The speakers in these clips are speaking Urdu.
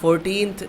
14th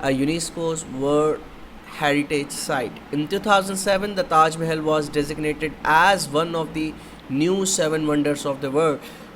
a UNESCO's World Heritage Site. In 2007, the Taj Mahal was designated as one of the new 7 wonders of the world.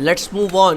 Let's move on.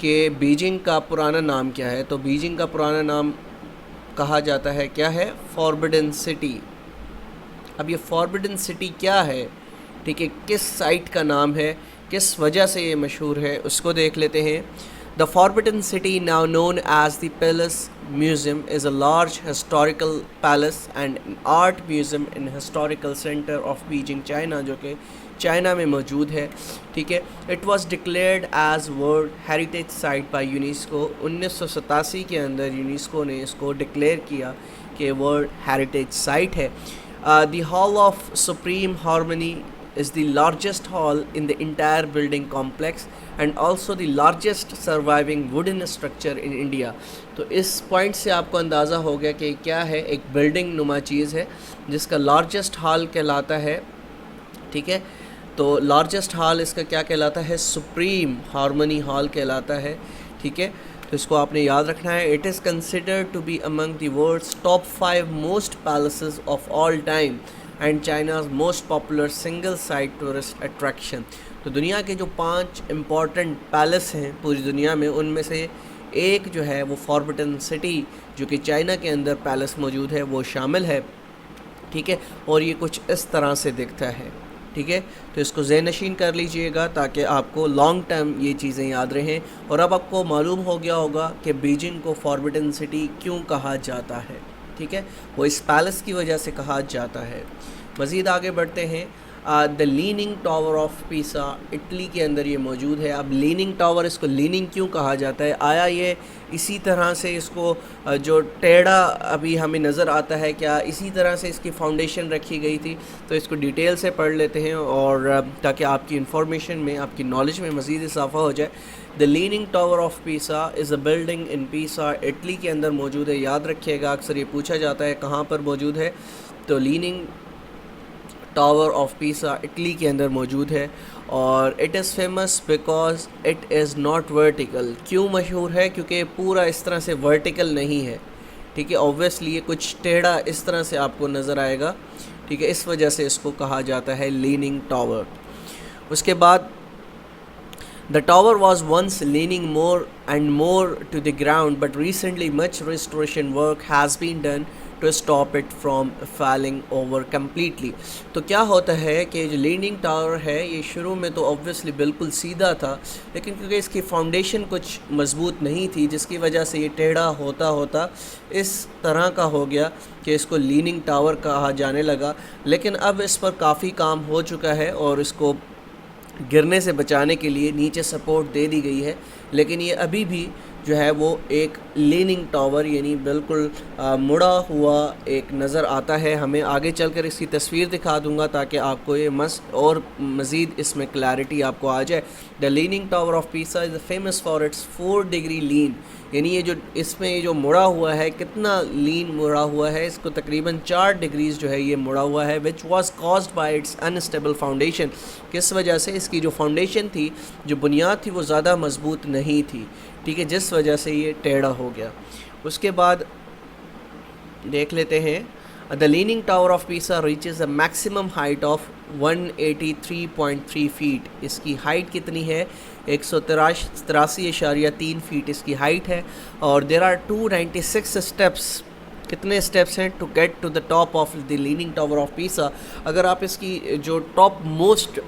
کہ بیجنگ کا پرانا نام کیا ہے، تو بیجنگ کا پرانا نام کہا جاتا ہے کیا ہے، فاربڈن سٹی۔ اب یہ فاربڈن سٹی کیا ہے، ٹھیک ہے، کس سائٹ کا نام ہے، کس وجہ سے یہ مشہور ہے، اس کو دیکھ لیتے ہیں۔ The Forbidden City, now known as the Palace Museum, is a large historical palace and an art museum in historical center of Beijing, China، جو کہ چائنا میں موجود ہے، ٹھیک ہے۔ It was declared as World Heritage Site by UNESCO۔ 1987 کے اندر یونیسکو نے اس کو ڈکلیئر کیا کہ ورلڈ ہیریٹیج سائٹ ہے۔ The Hall of Supreme Harmony is the largest hall in the entire building complex and also the largest surviving wooden structure in India۔ تو اس پوائنٹ سے آپ کو اندازہ ہو گیا کہ کیا ہے، ایک بلڈنگ نما چیز ہے جس کا لارجسٹ ہال کہلاتا ہے، ٹھیک ہے۔ تو لارجسٹ ہال اس کا کیا کہلاتا ہے، سپریم ہارمنی ہال کہلاتا ہے، ٹھیک ہے۔ تو اس کو آپ نے یاد رکھنا ہے۔ It is considered to be among the world's top 5 most palaces of all time and China's most popular single site tourist attraction. تو دنیا کے جو 5 امپورٹنٹ پیلس ہیں پوری دنیا میں، ان میں سے ایک جو ہے وہ فاربڈن سٹی جو کہ چائنا کے اندر پیلس موجود ہے وہ شامل ہے، ٹھیک ہے۔ اور یہ کچھ اس طرح سے دکھتا ہے، ٹھیک ہے۔ تو اس کو ذہن نشین کر لیجئے گا تاکہ آپ کو لانگ ٹرم یہ چیزیں یاد رہیں۔ اور اب آپ کو معلوم ہو گیا ہوگا کہ بیجنگ کو فاربڈن سٹی کیوں کہا جاتا ہے، ٹھیک ہے، وہ اس پیلس کی وجہ سے کہا جاتا ہے۔ مزید آگے بڑھتے ہیں۔ دا لیننگ ٹاور آف پیسا، اٹلی کے اندر یہ موجود ہے۔ اب لیننگ ٹاور، اس کو لیننگ کیوں کہا جاتا ہے؟ آیا یہ اسی طرح سے اس کو جو ٹیڑھا ابھی ہمیں نظر آتا ہے، کیا اسی طرح سے اس کی فاؤنڈیشن رکھی گئی تھی؟ تو اس کو ڈیٹیل سے پڑھ لیتے ہیں اور تاکہ آپ کی انفارمیشن میں، آپ کی نالج میں مزید اضافہ ہو جائے۔ دا لیننگ ٹاور آف پیسا از اے بلڈنگ ان پیسا، اٹلی کے اندر موجود ہے۔ یاد رکھیے گا، اکثر یہ پوچھا جاتا ہے کہاں پر موجود ہے، تو لیننگ ٹاور آف پیسا اٹلی کے اندر موجود ہے۔ اور it is famous because it is not vertical. کیوں مشہور ہے؟ کیونکہ پورا اس طرح سے ورٹیکل نہیں ہے، ٹھیک ہے۔ اوبویسلی یہ کچھ ٹیڑھا اس طرح سے آپ کو نظر آئے گا، ٹھیک ہے، اس وجہ سے اس کو کہا جاتا ہے لیننگ ٹاور۔ اس کے بعد The tower was once leaning more and more to the ground, but recently much restoration work has been done to stop it from falling over completely۔ تو کیا ہوتا ہے کہ جو لیننگ ٹاور ہے یہ شروع میں تو obviously بالکل سیدھا تھا، لیکن کیونکہ اس کی فاؤنڈیشن کچھ مضبوط نہیں تھی، جس کی وجہ سے یہ ٹیڑھا ہوتا ہوتا اس طرح کا ہو گیا کہ اس کو لیننگ ٹاور کہا جانے لگا۔ لیکن اب اس پر کافی کام ہو چکا ہے اور اس کو گرنے سے بچانے کے لیے نیچے سپورٹ دے دی گئی ہے، لیکن یہ ابھی بھی جو ہے وہ ایک لیننگ ٹاور یعنی بالکل مڑا ہوا ایک نظر آتا ہے۔ ہمیں آگے چل کر اس کی تصویر دکھا دوں گا تاکہ آپ کو یہ اور مزید اس میں کلیئرٹی آپ کو آ جائے۔ دا لیننگ ٹاور آف پیسا از فیمس فار اٹس 4 ڈگری لین، یعنی یہ جو اس میں یہ جو مڑا ہوا ہے، کتنا لین مڑا ہوا ہے، اس کو تقریباً 4 ڈگریز جو ہے یہ مڑا ہوا ہے، which was caused by it's unstable foundation. کس وجہ سے؟ اس کی جو فاؤنڈیشن تھی، جو بنیاد تھی، وہ زیادہ مضبوط نہیں تھی، ٹھیک ہے، جس وجہ سے یہ ٹیڑھا ہو گیا۔ اس کے بعد دیکھ لیتے ہیں۔ The leaning tower of Pisa reaches a maximum height of 183.3 feet. اس کی ہائٹ کتنی ہے؟ 183.3 فیٹ اس کی ہائٹ ہے۔ اور دیر آر 296 اسٹیپس۔ کتنے اسٹیپس ہیں to get to the top of the leaning tower of Pisa? اگر آپ اس کی جو ٹاپ موسٹ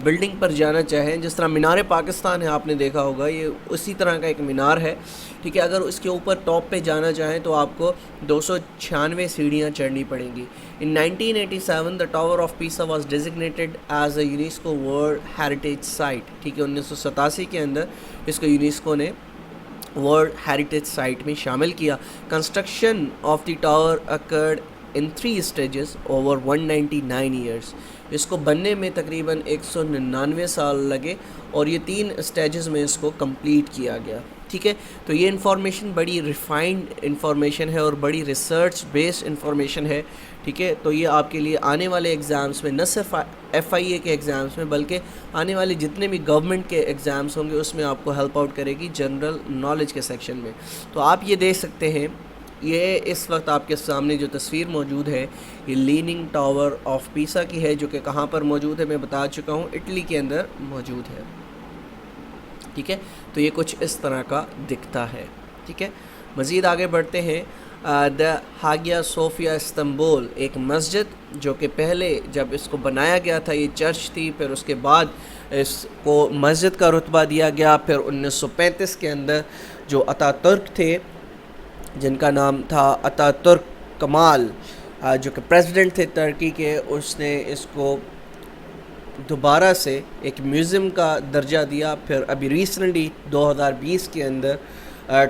بلڈنگ پر جانا چاہیں، جس طرح مینار پاکستان ہے، آپ نے دیکھا ہوگا، یہ اسی طرح کا ایک مینار ہے، ٹھیک ہے۔ اگر اس کے اوپر ٹاپ پہ جانا چاہیں تو آپ کو 296 سیڑھیاں چڑھنی پڑیں گی۔ In 1987 the tower of Pisa was designated as a UNESCO world heritage site, ٹھیک ہے۔ 1987 کے اندر اس کو یونیسکو نے ورلڈ ہیریٹیج سائٹ میں شامل کیا۔ Construction of the tower occurred in 3 stages over 199 years. اس کو بننے میں تقریباً 199 سال لگے اور یہ 3 اسٹیجز میں اس کو کمپلیٹ کیا گیا، ٹھیک ہے۔ تو یہ انفارمیشن بڑی ریفائنڈ انفارمیشن ہے اور بڑی ریسرچ بیسڈ انفارمیشن ہے، ٹھیک ہے۔ تو یہ آپ کے لیے آنے والے ایگزامس میں، نہ صرف FIA کے ایگزامس میں بلکہ آنے والے جتنے بھی گورنمنٹ کے ایگزامس ہوں گے اس میں آپ کو ہیلپ آؤٹ کرے گی جنرل نالج کے سیکشن میں۔ تو آپ یہ دیکھ سکتے ہیں، یہ اس وقت آپ کے سامنے جو تصویر موجود ہے یہ لیننگ ٹاور آف پیسا کی ہے، جو کہ کہاں پر موجود ہے میں بتا چکا ہوں، اٹلی کے اندر موجود ہے۔ ٹھیک ہے، تو یہ کچھ اس طرح کا دکھتا ہے. ٹھیک ہے، مزید آگے بڑھتے ہیں. دا ہاگیا صوفیہ استنبول، ایک مسجد جو کہ پہلے جب اس کو بنایا گیا تھا یہ چرچ تھی، پھر اس کے بعد اس کو مسجد کا رتبہ دیا گیا. پھر 1935 کے اندر جو اتا ترک تھے جن کا نام تھا اتا ترک کمال، جو کہ پریزیڈنٹ تھے ترکی کے، اس نے اس کو دوبارہ سے ایک میوزیم کا درجہ دیا. پھر ابھی ریسنٹلی 2020 کے اندر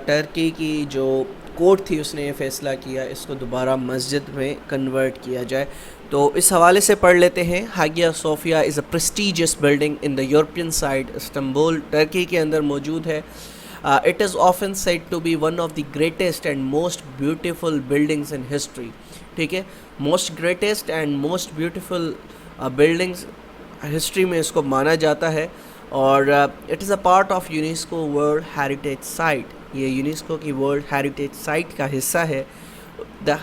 ٹرکی کی جو کورٹ تھی اس نے یہ فیصلہ کیا اس کو دوبارہ مسجد میں کنورٹ کیا جائے. تو اس حوالے سے پڑھ لیتے ہیں. Hagia Sophia is a prestigious building in the European side, Istanbul Turkey کے اندر موجود ہے. It is often said to be one of the greatest and most beautiful buildings in history. ٹھیک ہے، most greatest and most beautiful buildings history میں اس کو مانا جاتا ہے. اور it is a part of UNESCO world heritage site, یہ یونیسکو کی ورلڈ ہیریٹیج سائٹ کا حصہ ہے. دا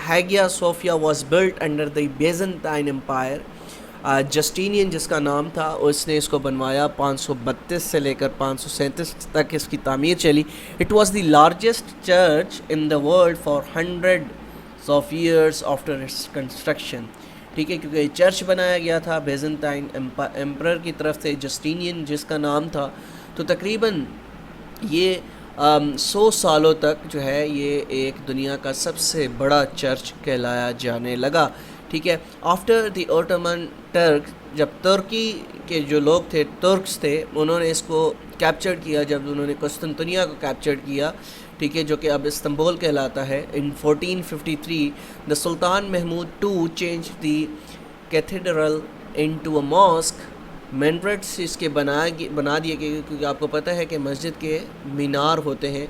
Hagia Sophia was built under the Byzantine empire. Justinian جس کا نام تھا اس نے اس کو بنوایا، 532 سے لے کر 537 تک اس کی تعمیر چلی. It was the largest church in the world for hundred of years after its construction. ٹھیک ہے، کیونکہ یہ چرچ بنایا گیا تھا بیزنٹائن ایمپرر کی طرف سے، جسٹینین جس کا نام تھا. تو تقریباً یہ 100 سالوں تک جو ہے یہ ایک دنیا کا سب سے بڑا چرچ کہلایا جانے لگا. ٹھیک ہے، آفٹر دی اوٹومن ٹرک، جب ترکی کے جو لوگ تھے ترکس تھے انہوں نے اس کو کیپچر کیا، جب انہوں نے قسطنطنیہ کو کیپچر کیا، ٹھیک ہے، جو کہ اب استنبول کہلاتا ہے. In 1453 the sultan Mahmud two change the cathedral into a mosque. Minarets اس کے بنا دیے گئے، کیونکہ آپ کو پتہ ہے کہ مسجد کے مینار ہوتے ہیں.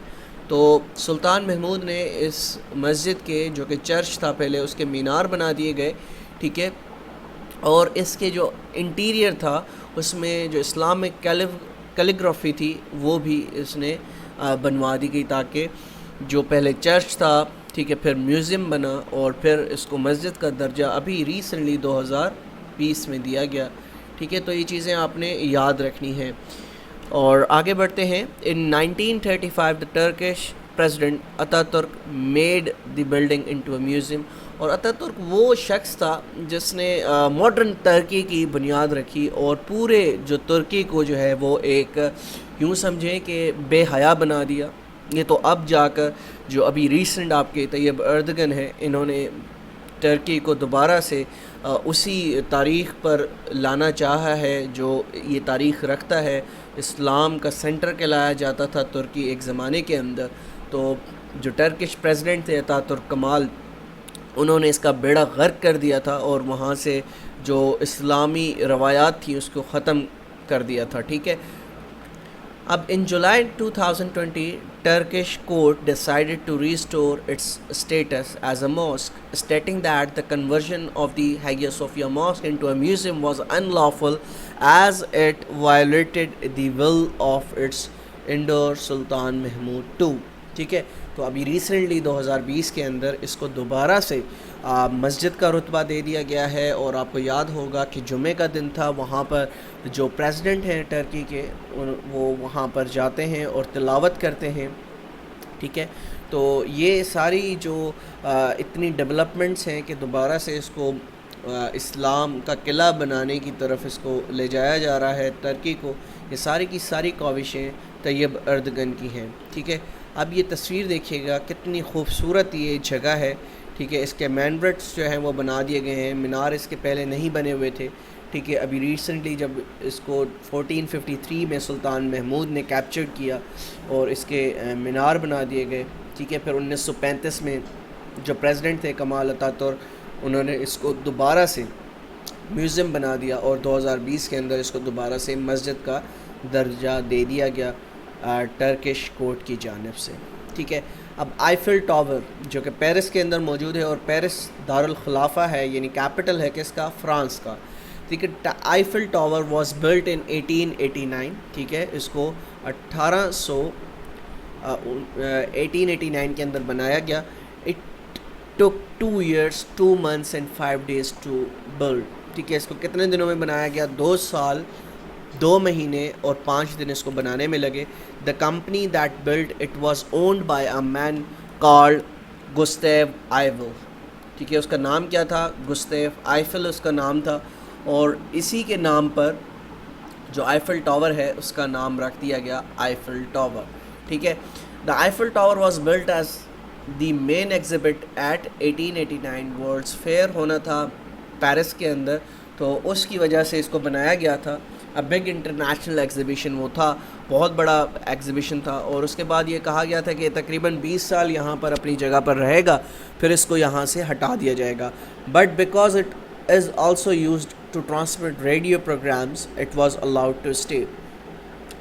تو سلطان محمود نے اس مسجد کے جو کہ چرچ تھا پہلے اس کے مینار بنا دیے گئے. ٹھیک ہے، اور اس کے جو انٹیریئر تھا اس میں جو اسلامک کیلیگرافی تھی وہ بھی اس نے بنوا دی گئی، تاکہ جو پہلے چرچ تھا، ٹھیک ہے، پھر میوزیم بنا اور پھر اس کو مسجد کا درجہ ابھی ریسنٹلی 2020 میں دیا گیا. ٹھیک ہے، تو یہ چیزیں آپ نے یاد رکھنی ہیں. اور آگے بڑھتے ہیں. ان 1935 دا ٹرکش پریزیڈنٹ اتا ترک made the building into a museum. اور اتا ترک وہ شخص تھا جس نے ماڈرن ترکی کی بنیاد رکھی اور پورے جو ترکی کو جو ہے وہ ایک یوں سمجھیں کہ بے حیا بنا دیا. یہ تو اب جا کر جو ابھی ریسنٹ آپ کے طیب اردگن ہیں انہوں نے ترکی کو دوبارہ سے اسی تاریخ پر لانا چاہا ہے جو یہ تاریخ رکھتا ہے. اسلام کا سینٹر کہلایا جاتا تھا ترکی ایک زمانے کے اندر. تو جو ٹرکش پریزیڈنٹ تھے اتا ترک کمال، انہوں نے اس کا بیڑا غرق کر دیا تھا اور وہاں سے جو اسلامی روایات تھیں اس کو ختم کر دیا تھا. ٹھیک ہے، اب ان جولائی 2020 Turkish court decided to restore its status as a mosque, stating that the conversion of the Hagia Sophia Mosque into a museum was unlawful as it violated the will of its Indore Sultan Mahmud II. ٹھیک ہے، تو ابھی ریسنٹلی 2020 کے اندر اس کو دوبارہ سے مسجد کا رتبہ دے دیا گیا ہے. اور آپ کو یاد ہوگا کہ جمعے کا دن تھا، وہاں پر جو پریزیڈنٹ ہیں ٹرکی کے وہ وہاں پر جاتے ہیں اور تلاوت کرتے ہیں. ٹھیک ہے، تو یہ ساری جو اتنی ڈیولپمنٹس ہیں کہ دوبارہ سے اس کو اسلام کا قلعہ بنانے کی طرف اس کو لے جایا جا رہا ہے ترکی کو، یہ ساری کی ساری کاوشیں طیب اردگن کی ہیں. ٹھیک ہے، اب یہ تصویر دیکھیے گا کتنی خوبصورت یہ جگہ ہے. ٹھیک ہے، اس کے مینریٹس جو ہیں وہ بنا دیے گئے ہیں، مینار اس کے پہلے نہیں بنے ہوئے تھے. ٹھیک ہے، ابھی ریسنٹلی جب اس کو 1453 میں سلطان محمود نے کیپچر کیا اور اس کے مینار بنا دیے گئے. ٹھیک ہے، پھر 1935 میں جو پریزیڈنٹ تھے کمال اتا ترک انہوں نے اس کو دوبارہ سے میوزیم بنا دیا اور 2020 کے اندر اس کو دوبارہ سے مسجد کا درجہ دے دیا گیا ٹرکش کورٹ کی جانب سے. ٹھیک ہے، اب آئیفل ٹاور جو کہ پیرس کے اندر موجود ہے، اور پیرس دارالخلافہ ہے یعنی کیپٹل ہے کس کا، فرانس کا. ٹھیک ہے، Eiffel tower was built in 1889. ٹھیک ہے، اس کو 1889 کے اندر بنایا گیا. It took 2 years 2 months and 5 days to build. ٹھیک ہے، اس کو کتنے دنوں میں بنایا گیا، 2 سال 2 مہینے اور 5 دن اس کو بنانے میں لگے. The company that built it was owned by a man called Gustave Eiffel. ٹھیک ہے, اس کا نام کیا تھا؟ گستیو آئیفل اس کا نام تھا, اور اسی کے نام پر جو آئیفل ٹاور ہے اس کا نام رکھ دیا گیا آئیفل ٹاور. ٹھیک ہے, the Eiffel tower was built as the main exhibit at 1889. World's fair ہونا تھا پیرس کے اندر, تو اس کی وجہ سے اس کو بنایا گیا تھا. بگ انٹرنیشنل ایگزیبیشن وہ تھا, بہت بڑا ایگزیبیشن تھا. اور اس کے بعد یہ کہا گیا تھا کہ تقریباً 20 سال یہاں پر اپنی جگہ پر رہے گا, پھر اس کو یہاں سے ہٹا دیا جائے گا. But because it is also used to transmit radio programs it was allowed to stay.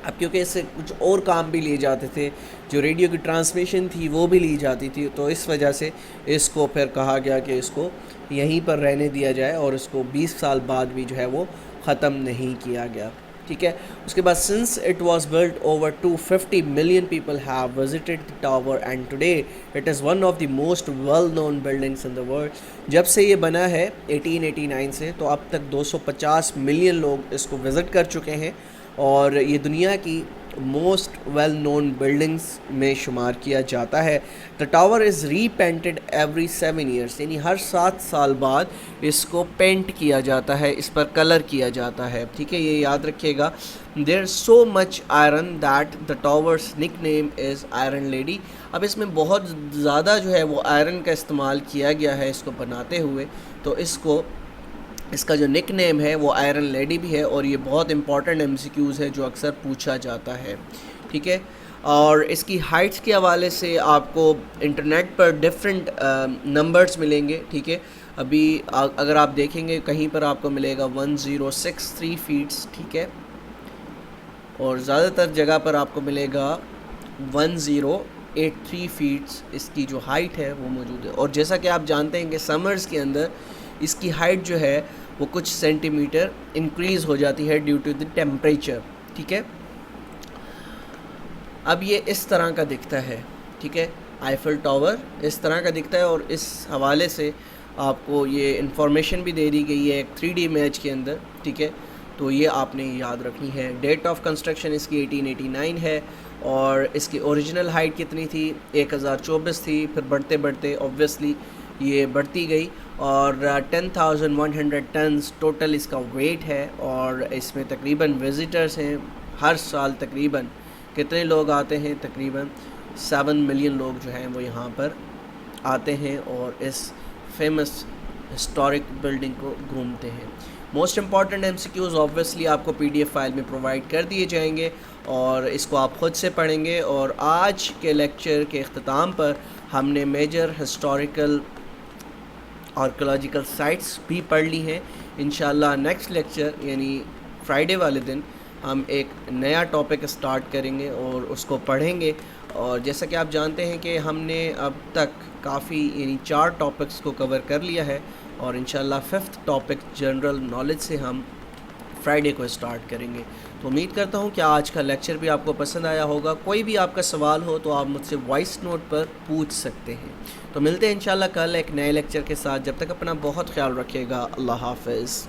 اب کیونکہ اس سے کچھ اور کام بھی لیے جاتے تھے, جو ریڈیو کی ٹرانسمیشن تھی وہ بھی لی جاتی تھی, تو اس وجہ سے اس کو پھر کہا گیا کہ اس کو یہیں پر رہنے دیا جائے, اور اس کو 20 سال بعد بھی جو ہے وہ ختم نہیں کیا گیا. ٹھیک ہے, اس کے بعد since it was built over 250 million people have visited the tower and today it is one of the most well known buildings in the world. جب سے یہ بنا ہے 1889 سے, تو اب تک 250 ملین لوگ اس کو وزٹ کر چکے ہیں, اور یہ دنیا کی موسٹ ویل نون بلڈنگس میں شمار کیا جاتا ہے. دا ٹاور از ری پینٹڈ ایوری 7 ایئرس, یعنی ہر 7 سال بعد اس کو پینٹ کیا جاتا ہے, اس پر کلر کیا جاتا ہے. ٹھیک ہے, یہ یاد رکھیے گا. دیر سو مچ آئرن دیٹ دا ٹاورس نک نیم از آئرن لیڈی. اب اس میں بہت زیادہ جو ہے وہ آئرن کا استعمال کیا گیا ہے اس کو بناتے ہوئے, تو اس کا جو نک نیم ہے وہ آئرن لیڈی بھی ہے, اور یہ بہت امپورٹنٹ MCQs ہے جو اکثر پوچھا جاتا ہے. ٹھیک ہے, اور اس کی ہائٹس کے حوالے سے آپ کو انٹرنیٹ پر ڈفرینٹ نمبرز ملیں گے. ٹھیک ہے, ابھی اگر آپ دیکھیں گے کہیں پر آپ کو ملے گا 1063 فیٹس. ٹھیک ہے, اور زیادہ تر جگہ پر آپ کو ملے گا 1083 فیٹس اس کی جو ہائٹ ہے وہ موجود ہے. اور جیسا کہ آپ جانتے ہیں کہ سمرز کے اندر اس کی ہائٹ جو ہے وہ کچھ سینٹی میٹر انکریز ہو جاتی ہے ڈیو ٹو دی ٹیمپریچر. ٹھیک ہے, اب یہ اس طرح کا دکھتا ہے. ٹھیک ہے, آئیفل ٹاور اس طرح کا دکھتا ہے, اور اس حوالے سے آپ کو یہ انفارمیشن بھی دے دی گئی ہے ایک 3D امیج کے اندر. ٹھیک ہے, تو یہ آپ نے یاد رکھنی ہے. ڈیٹ آف کنسٹرکشن اس کی 1889 ہے, اور اس کی اوریجنل ہائٹ کتنی تھی؟ 1024 تھی. پھر بڑھتے بڑھتے اوبویسلی یہ بڑھتی گئی, اور 10,100 ٹنز ٹوٹل اس کا ویٹ ہے. اور اس میں تقریباً وزٹرز ہیں ہر سال, تقریباً کتنے لوگ آتے ہیں؟ تقریباً 7 ملین لوگ جو ہیں وہ یہاں پر آتے ہیں اور اس فیمس ہسٹورک بلڈنگ کو گھومتے ہیں. موسٹ امپورٹنٹ MCQs آبویسلی آپ کو PDF فائل میں پرووائڈ کر دیے جائیں گے, اور اس کو آپ خود سے پڑھیں گے. اور آج کے لیکچر کے اختتام پر ہم نے میجر ہسٹوریکل آرکیولوجیکل سائٹس بھی پڑھ لی ہیں. انشاءاللہ نیکسٹ لیکچر یعنی فرائیڈے والے دن ہم ایک نیا ٹاپک اسٹارٹ کریں گے اور اس کو پڑھیں گے. اور جیسا کہ آپ جانتے ہیں کہ ہم نے اب تک کافی یعنی 4 ٹاپکس کو کور کر لیا ہے, اور انشاءاللہ 5th ٹاپک جنرل نالج سے ہم فرائیڈے کو اسٹارٹ کریں گے. تو امید کرتا ہوں کہ آج کا لیکچر بھی آپ کو پسند آیا ہوگا. کوئی بھی آپ کا سوال ہو تو آپ مجھ سے وائس نوٹ پر پوچھ سکتے ہیں. تو ملتے ہیں انشاءاللہ کل ایک نئے لیکچر کے ساتھ. جب تک اپنا بہت خیال رکھیے گا. اللہ حافظ.